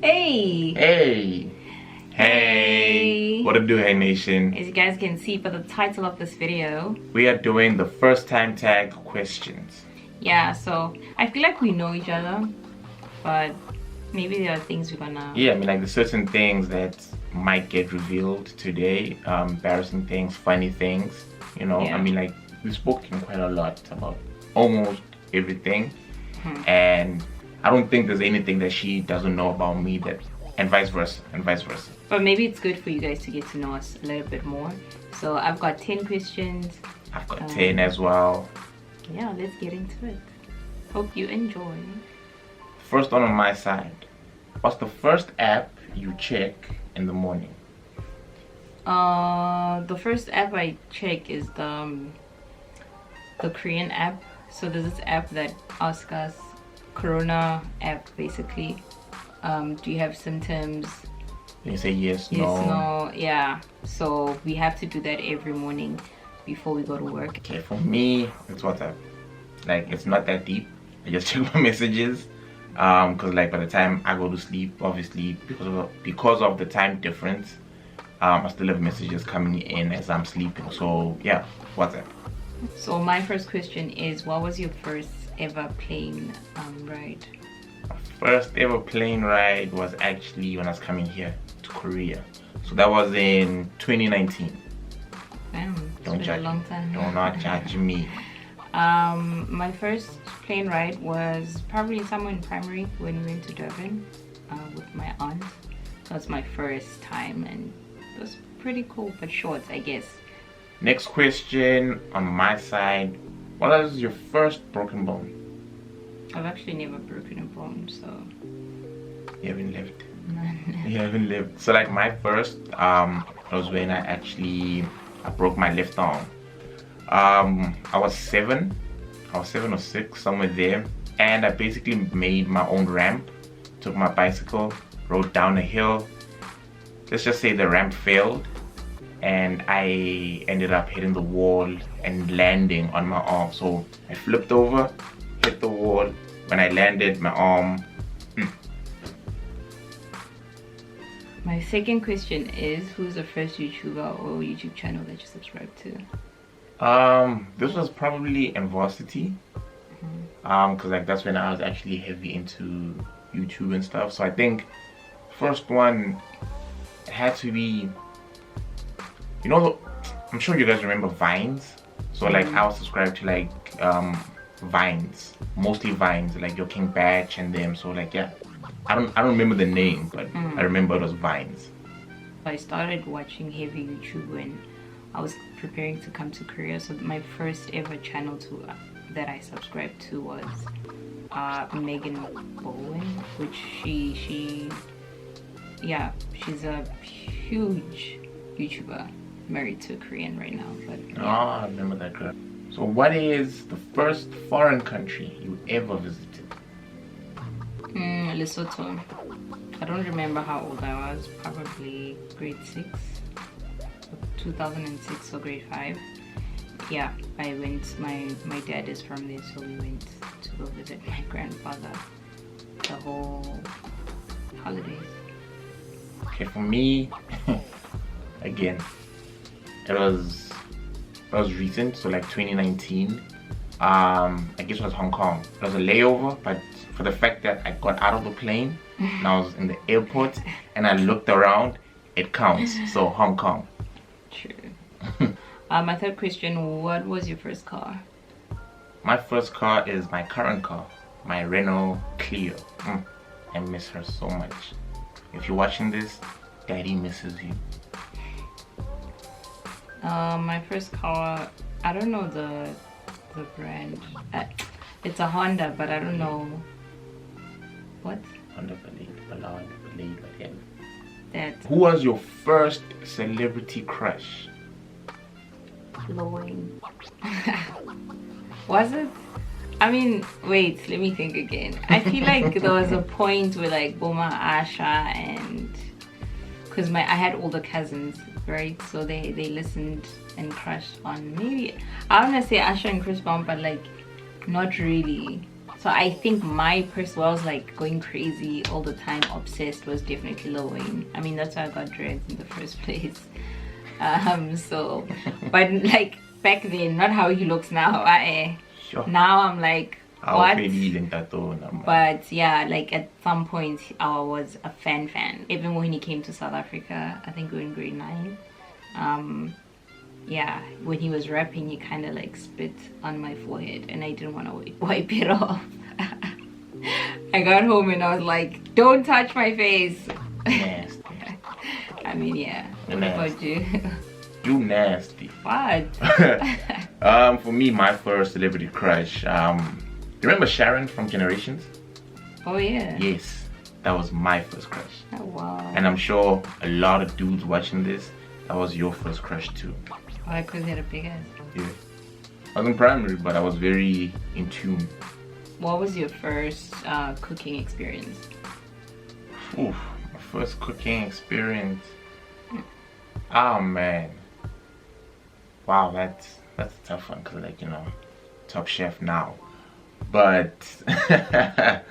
Hey! Hey! Hey! What to do, Heyyyy Nation? As you guys can see by the title of this video, we are doing the first time tag questions. Yeah, so I feel like we know each other, but maybe there are things we're gonna... Yeah, I mean, like, there's certain things that might get revealed today. Embarrassing things, funny things, you know. Yeah. I mean, like, we've spoken quite a lot about almost everything. And I don't think there's anything that she doesn't know about me, that, and vice versa, and vice versa. But maybe it's good for you guys to get to know us a little bit more. So I've got 10 questions. I've got 10 as well. Yeah, let's get into it. Hope you enjoy. First one on my side. What's the first app you check in the morning? The first app I check is the Korean app. So there's this app that asks us, Corona app basically. Do you have symptoms? You say yes, yes, no. No, yeah. So we have to do that every morning before we go to work. Okay, for me, it's WhatsApp. Like, it's not that deep. I just check my messages. Cause like by the time I go to sleep, obviously because of the time difference, I still have messages coming in as I'm sleeping. So yeah, WhatsApp. So my first question is, what was your first ever plane ride? My first ever plane ride was actually when I was coming here to Korea. So that was in 2019. Damn, Don't been judge a long me. time. Do not judge me. My first plane ride was probably somewhere in primary when we went to Durban with my aunt. That was my first time and it was pretty cool, but short, I guess. Next question on my side. What is your first broken bone? I've actually never broken a bone, so... You haven't lived. None. You haven't lived. So like my first was when I broke my left arm. I was 7 or 6, somewhere there, and I basically made my own ramp. Took my bicycle, rode down a hill. Let's just say the ramp failed, and I ended up hitting the wall and landing on my arm. So I flipped over, hit the wall. When I landed, my arm... My second question is, who's the first YouTuber or YouTube channel that you subscribed to? This was probably in varsity. Cause like that's when I was actually heavy into YouTube and stuff. So I think first one, it had to be, you know, I'm sure you guys remember Vines. So like I was subscribed to like Vines, mostly Vines, like your King Batch and them. So like yeah, I don't remember the name, but I remember it was Vines. I started watching heavy YouTube when I was preparing to come to Korea. So my first ever channel that I subscribed to was Megan Bowen, which she's a huge YouTuber, married to a Korean right now. But yeah. Oh, I remember that girl. So what is the first foreign country you ever visited? Lesotho. I don't remember how old I was, probably grade 6, 2006 or grade 5. Yeah, I went, my dad is from there, so we went to go visit my grandfather the whole holidays. Okay, for me, again, it was recent, so like 2019. I guess it was Hong Kong. It was a layover, but for the fact that I got out of the plane and I was in the airport and I looked around, it counts. So Hong Kong. True. My third question, what was your first car? My first car is my current car, my Renault Clio. I miss her so much. If you're watching this, Daddy misses you. My first car, I don't know the brand. It's a Honda, but I don't know what. Honda Ballad, whatever. That. Who was your first celebrity crush? Glowing. Was it? I mean, wait, let me think again. I feel like there was a point where like Boma, Asha, and because I had older cousins, right? So they listened and crushed on maybe, I don't want to say Asha and Chris Brown, but like not really. So I think my person was like going crazy all the time, obsessed, was definitely Lil Wayne. I mean, that's why I got dreads in the first place. So, but like back then, not how he looks now. Sure. Now I'm like, what? But But yeah, like at some point I was a fan. Even when he came to South Africa, I think we were in grade 9. Yeah, when he was rapping, he kind of like spit on my forehead, and I didn't want to wipe it off. I got home and I was like, "Don't touch my face." nasty. I mean, yeah. What Nasty. about you? You nasty. What? For me, my first celebrity crush. You remember Sharon from Generations? Oh yeah. Yes, that was my first crush. Oh wow. And I'm sure a lot of dudes watching this, that was your first crush too. Why? Because he had a big ass. Yeah. I was in primary, but I was very in tune. What was your first cooking experience? Oof, my first cooking experience. Oh man. Wow, that's a tough one, cause like, you know, Top Chef now. But I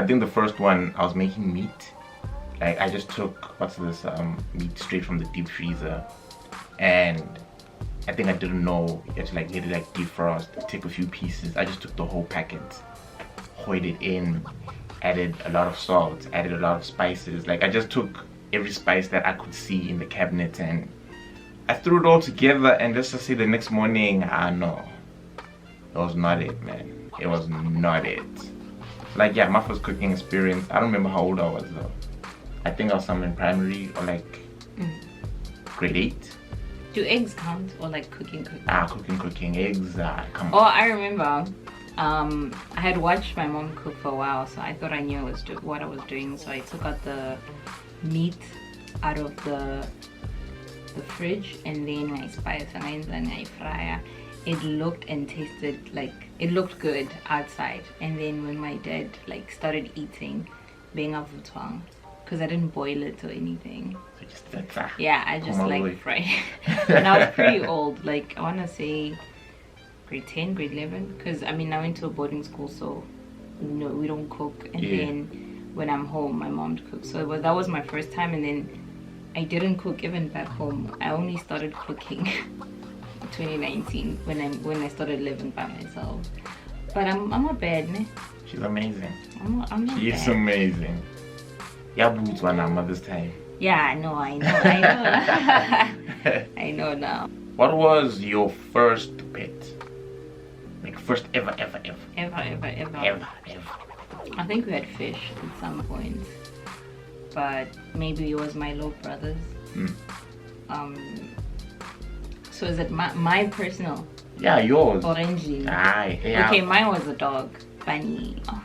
think the first one, I was making meat. Like I just took meat straight from the deep freezer, and I think I didn't know you had to like let it like defrost, take a few pieces. I just took the whole packet, hoed it in, added a lot of salt, added a lot of spices. Like I just took every spice that I could see in the cabinet and I threw it all together, and let's just say the next morning, no, it was not it, man. It was not it. Like yeah, my first cooking experience, I don't remember how old I was though. I think I was somewhere in primary or like grade 8. Do eggs count, or like cooking? Cooking eggs. Come on. Oh, I remember. I had watched my mom cook for a while, so I thought I knew what I was doing. So I took out the meat out of the fridge, and then I spiced and I fry. It looked and tasted like it looked good outside, and then when my dad like started eating, being a vutwang, because I didn't boil it or anything. Yeah, I just like fried. And I was pretty old, like I want to say grade 10, grade 11, because I mean I went to a boarding school, so no, we don't cook. And then when I'm home, my mom cooks. So that was my first time, and then I didn't cook even back home. I only started cooking 2019 when I started living by myself. But I'm not bad, ne? She's amazing. I'm not She's bad. amazing. Yeah, boots one now this time. Yeah, I know. I know now. What was your first pet? Like first ever. Ever. I think we had fish at some point, but maybe it was my little brothers. So is it my personal? Yeah, yours. Orangey. Aye, yeah. Okay, mine was a dog, Bunny. Oh.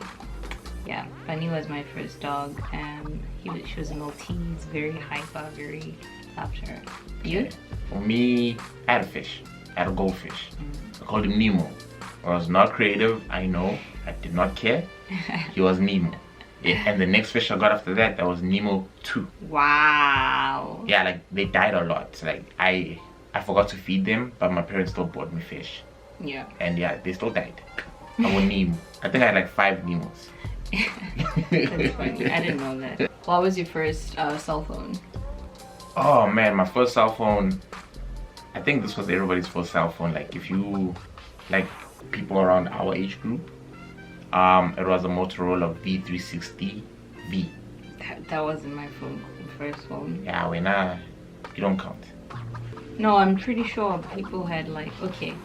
Yeah, Bunny was my first dog, and she was a Maltese, very hyper, very loved her. You? For me, I had a fish. I had a goldfish. I called him Nemo. I was not creative, I know. I did not care. He was Nemo. Yeah, and the next fish I got after that was Nemo 2. Wow. Yeah, like they died a lot. Like I forgot to feed them, but my parents still bought me fish. Yeah. And yeah, they still died. I was Nemo. I think I had like 5 Nemos. That's funny. I didn't know that. What was your first cell phone? Oh man, my first cell phone. I think this was everybody's first cell phone. Like if you, like people around our age group, it was a Motorola V360V. That wasn't my first phone. Yeah, you don't count. No, I'm pretty sure people had like, okay.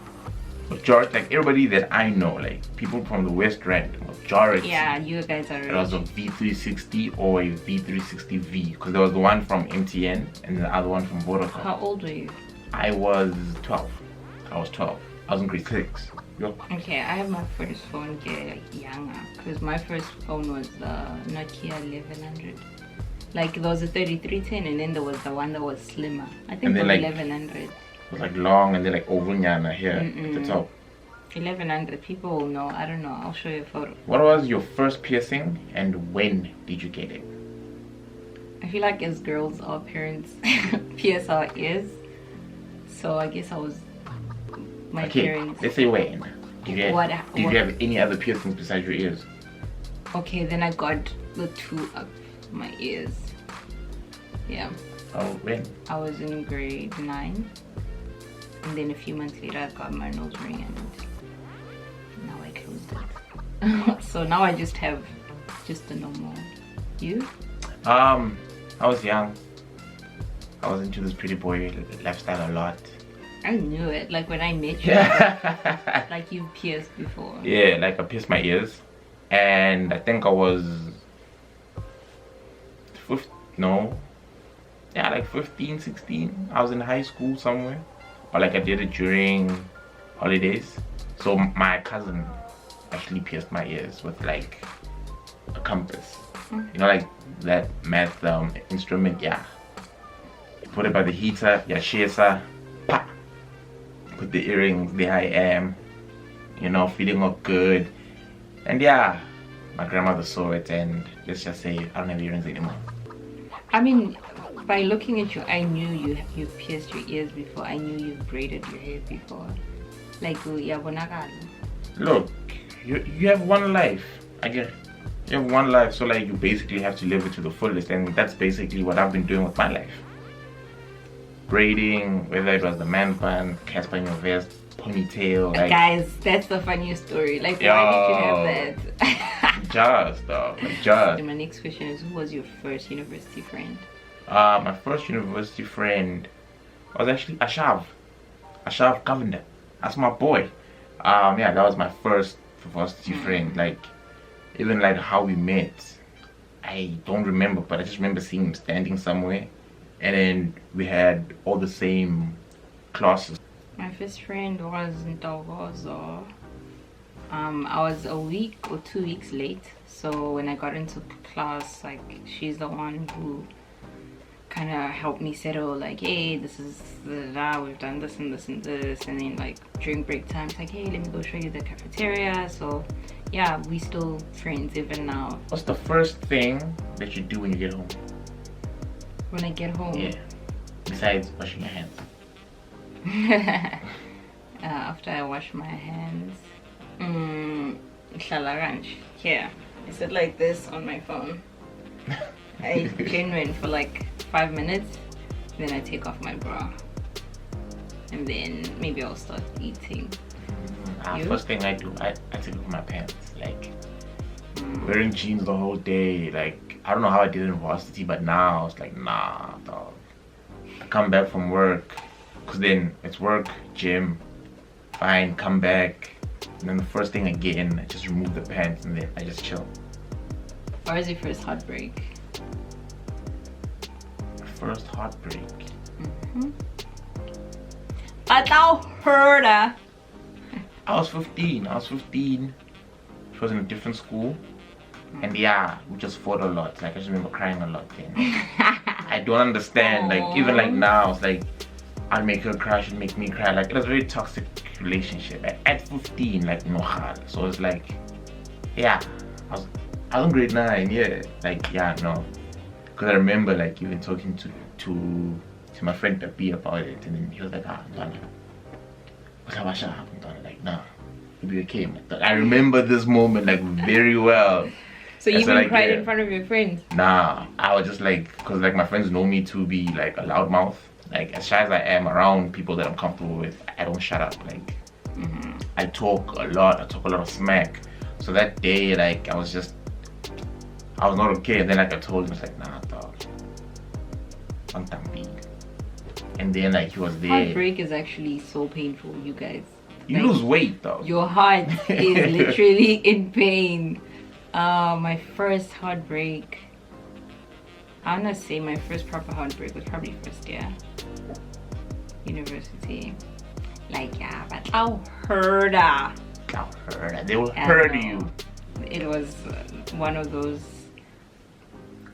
Majority, like everybody that I know, like people from the West Rand, majority. Yeah, you guys are It was a V360 or a V360V, because there was the one from MTN and the other one from Vodacom. How old were you? I was 12. I was in grade 6. Yo. Okay, I have my first phone younger, because my first phone was the Nokia 1100. Like there was a 3310, and then there was the one that was slimmer. I think it was like 1100. It was like long and then like ovunyana here at the top. 1100, people will know. I don't know, I'll show you a photo. What was your first piercing and when did you get it? I feel like as girls, our parents pierce our ears. So I guess I was my parents. Let's say when. Did you have any other piercings besides your ears? Okay, then I got the 2 up my ears. Yeah. Oh, when? I was in grade 9, and then a few months later I got my nose ring, and now I closed it. So now I just have the normal. You? I was young. I was into this pretty boy lifestyle a lot. I knew it. Like when I met you, like you pierced before. Yeah, like I pierced my ears, and I think I was 15, 16. I was in high school somewhere, or like I did it during holidays. So my cousin actually pierced my ears with like a compass. You know, like that math instrument. Yeah, you put it by the heater. Yeah, shesa. Pa. Put the earrings. There I am. You know, feeling all good. And yeah, my grandmother saw it, and let's just say I don't have earrings anymore. I mean, by looking at you, I knew you pierced your ears before. I knew you braided your hair before. Like, look, you have one life. I get. You have one life, so like you basically have to live it to the fullest, and that's basically what I've been doing with my life. Braiding, whether it was the man bun, Casper in your vest, ponytail. Like, guys, that's the funniest story. Like, why did you have that? Just. And my next question is, who was your first university friend? My first university friend was actually Ashav Governor. That's my boy. Yeah, that was my first university friend. Like, even like how we met, I don't remember, but I just remember seeing him standing somewhere, and then we had all the same classes. My first friend was Ntogozo. I was a week or 2 weeks late, so when I got into class, like, she's the one who kind of helped me settle, like, hey, this is we've done this and this and this, and then like during break time, it's like, hey, let me go show you the cafeteria. So yeah, we still friends even now. What's the first thing that you do when you get home? When I get home? Yeah, besides washing your hands. After I wash my hands, here, I sit like this on my phone. I genuine for like 5 minutes, then I take off my bra, and then maybe I'll start eating. First thing I do, I take off my pants. Like, wearing jeans the whole day. Like, I don't know how I did it in varsity, but now it's like, nah, dog. I come back from work, cause then it's work, gym, fine, come back, and then the first thing again, I just remove the pants, and then I just chill. Or is your first heartbreak? First heartbreak. But I heard her. I was 15. She was in a different school, and yeah, we just fought a lot. Like, I just remember crying a lot then. I don't understand. Like, even like now, it's like I'll make her cry, she'll make me cry. Like, it was a very toxic relationship at 15. Like, no hard. So it's like, yeah, I was in grade 9. Yeah, like, yeah, no. Because I remember like even talking to my friend Papi about it, and then he was like, like, nah, it'll be okay. I remember this moment like very well. So you even cried in front of your friends? Nah, I was just like, because like my friends know me to be like a loudmouth. Like, as shy as I am around people that I'm comfortable with, I don't shut up. Like, I talk a lot of smack. So that day, like, I was not okay, and then like I told him, it's like, nah, dog, I'm tampi. And then like he was there. Heartbreak is actually so painful, you guys. You like, lose weight though. Your heart is literally in pain. My first heartbreak, I wanna say my first proper heartbreak was probably first year university. Like, yeah, but I'll hurt her. They will hurt you. It was one of those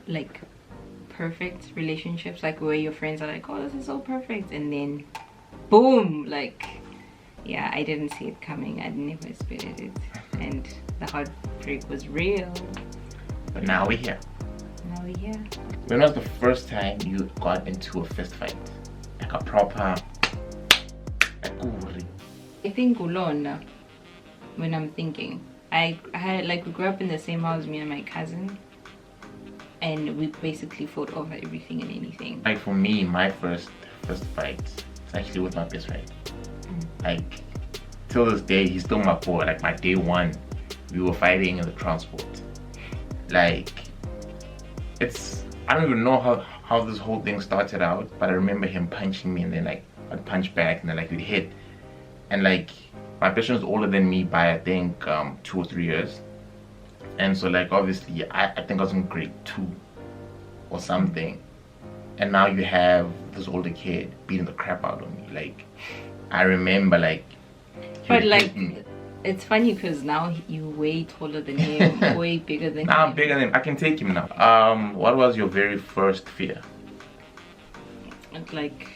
like perfect relationships, like where your friends are like, oh, this is so perfect, and then boom, like, yeah, I didn't see it coming. I never expected it, and the heartbreak was real. But now we're here. When was the first time you got into a fist fight? Like a proper, like, I think Ulona. when I'm thinking. I had like we grew up in the same house, me and my cousin, and we basically fought over everything and anything. Like for me, my first fight is actually with my best friend. Like till this day, he's still my boy. Like my day one, we were fighting in the transport. Like it's, I don't even know how this whole thing started out, but I remember him punching me and then like I'd punch back and then like we'd hit. And like my best friend was older than me by I think 2 or 3 years. And so like obviously I think I was in grade 2 or something. And now you have this older kid beating the crap out of me. Like I remember like he But would like hit me. it's funny because now you way taller than him, way bigger than Now him. I'm bigger than him. I can take him now. What was your very first fear? It's like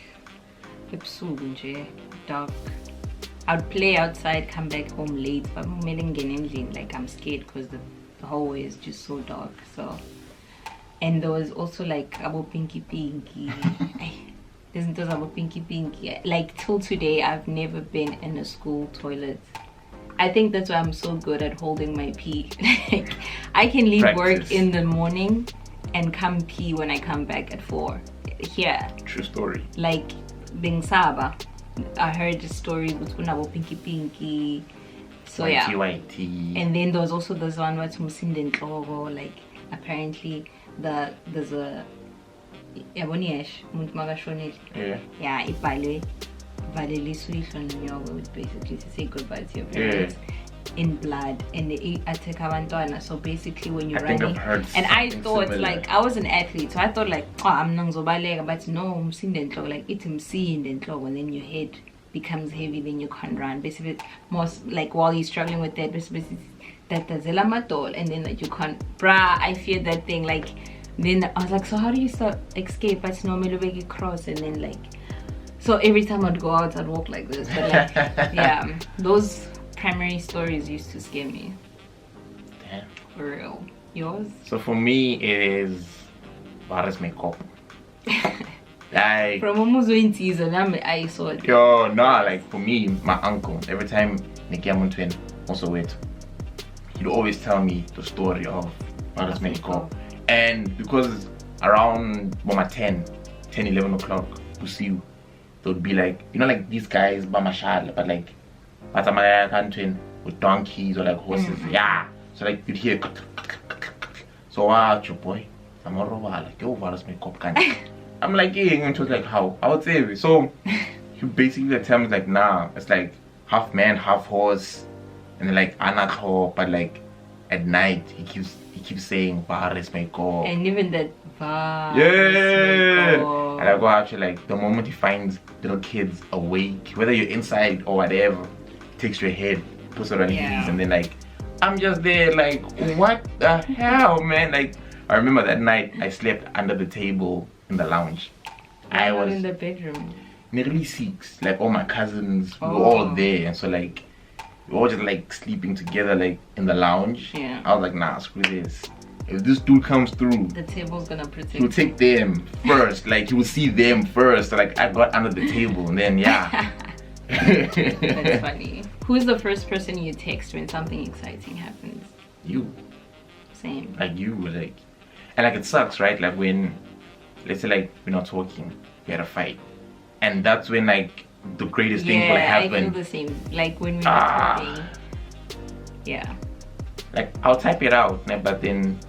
dark. I'd play outside, come back home late, but like I'm scared because the hallway is just so dark. So, and there was also like about pinky. Isn't those about pinky? Like till today, I've never been in a school toilet. I think that's why I'm so good at holding my pee. Like I can leave work in the morning and come pee when I come back at 4. Here. True story. Like Bing Saba. I heard the stories between about pinky. So yeah. Whitey. And then there was also this one where like apparently there's a yeah, which basically to say goodbye to your parents in blood, and they attack abantwana. So basically when you're running, and I thought similar. Like I was an athlete, so I thought like, oh, I'm not zobalega, but no, like it and then your head becomes heavy, then you can't run. Basically, most like while you're struggling with that, basically that the zelamatol, and then like you can't. Bruh, I feared that thing. Like then I was like, so how do you start escape? But no, me cross, and then like. So every time I'd go out, I'd walk like this. But like, yeah, those primary stories used to scare me. Damn. For real. Yours? So for me, it is virus makeup. Like from almost 20s, I saw it. Yo, nah, like for me, my uncle, every time Nikiamun twin also wait, he'd always tell me the story of virus makeup. And because around 11 o'clock, we see you. They would be like, you know, like these guys, Bamashal, but like, with donkeys or like horses. Yeah. So like, you'd hear, so wow, your boy, I'm like, yo, virus makeup kind. I'm like, yeah, and she was like, how? I would say, so he basically tell me like, nah, it's like half man, half horse, and then like anakho, but like at night he keeps saying virus makeup. And even that yeah, and I go actually like the moment he finds little kids awake, whether you're inside or whatever, he takes your head, puts it on his knees, and then like I'm just there like, what the hell, man? Like I remember that night I slept under the table in the lounge. I was in the bedroom. Nearly 6, like all my cousins we were all there, and so like we were all just like sleeping together like in the lounge. Yeah. I was like, nah, screw this. If this dude comes through, the table's gonna protect. He will take them first. Like he will see them first. So, like I got under the table, and then yeah. That's funny. Who's the first person you text when something exciting happens? You. Same. Like you, like, and like it sucks, right? Like when, let's say, like we're not talking, we had a fight, and that's when like the greatest thing will happen. I feel the same. Like when we're not talking. Yeah. Like I'll type it out, but then.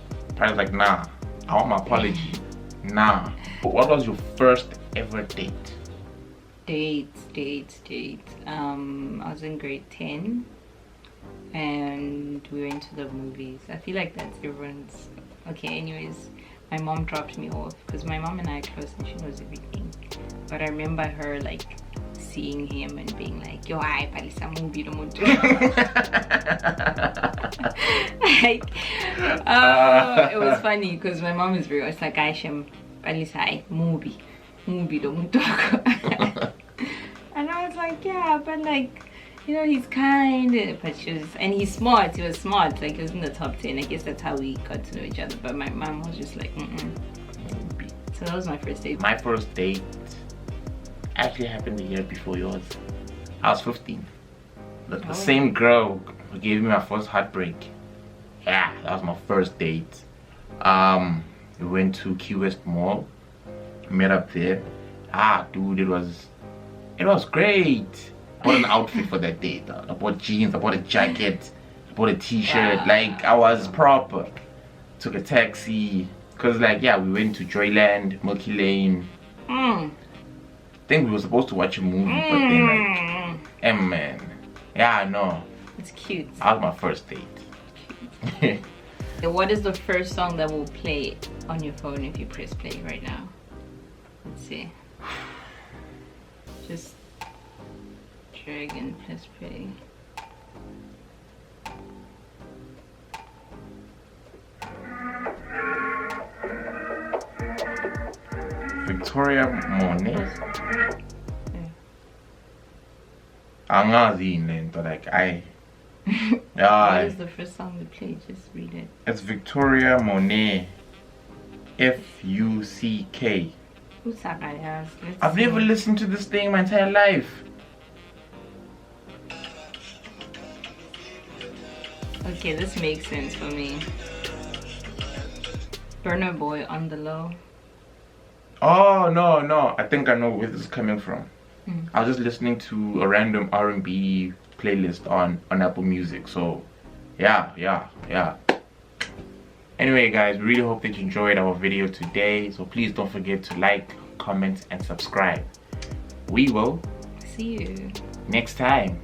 I was like, nah, I want my apology. Nah. But what was your first ever date? Date. I was in grade 10 and we went to the movies. I feel like that's everyone's. Okay, anyways, my mom dropped me off because my mom and I are close and she knows everything. But I remember her like seeing him and being like, yo, I palisa movie like, it was funny because my mom is very, it's like, Aisha, palisa movie don't talk. And I was like, yeah, but like, you know, he's kind, but and he's smart. He was smart, like he was in the top 10. I guess that's how we got to know each other. But my mom was just like, So that was my first date. My first date actually happened the year before yours. I was 15. the same girl who gave me my first heartbreak. Yeah, that was my first date. We went to Key West Mall, met up there. Dude, it was great. I bought an outfit for that date. I bought jeans, I bought a jacket, I bought a t-shirt. Like, I was proper. Took a taxi, cause like, yeah, we went to Joyland, Milky Lane. I think we were supposed to watch a movie, but then like, man, yeah, no. It's cute. That was my first date. Cute. What is the first song that will play on your phone if you press play right now? Let's see. Just drag and press play. Victoria Monet. Angazi lento, like I. What is the first song we played? Just read it. It's Victoria Monet. F-U-C-K. Who's that guy? I've never listened to this thing my entire life. Okay, this makes sense for me. Burner Boy on the Low. Oh no, I think I know where this is coming from. I was just listening to a random R&B playlist on Apple Music, so yeah. Anyway guys, we really hope that you enjoyed our video today, so please don't forget to like, comment and subscribe. We will see you next time.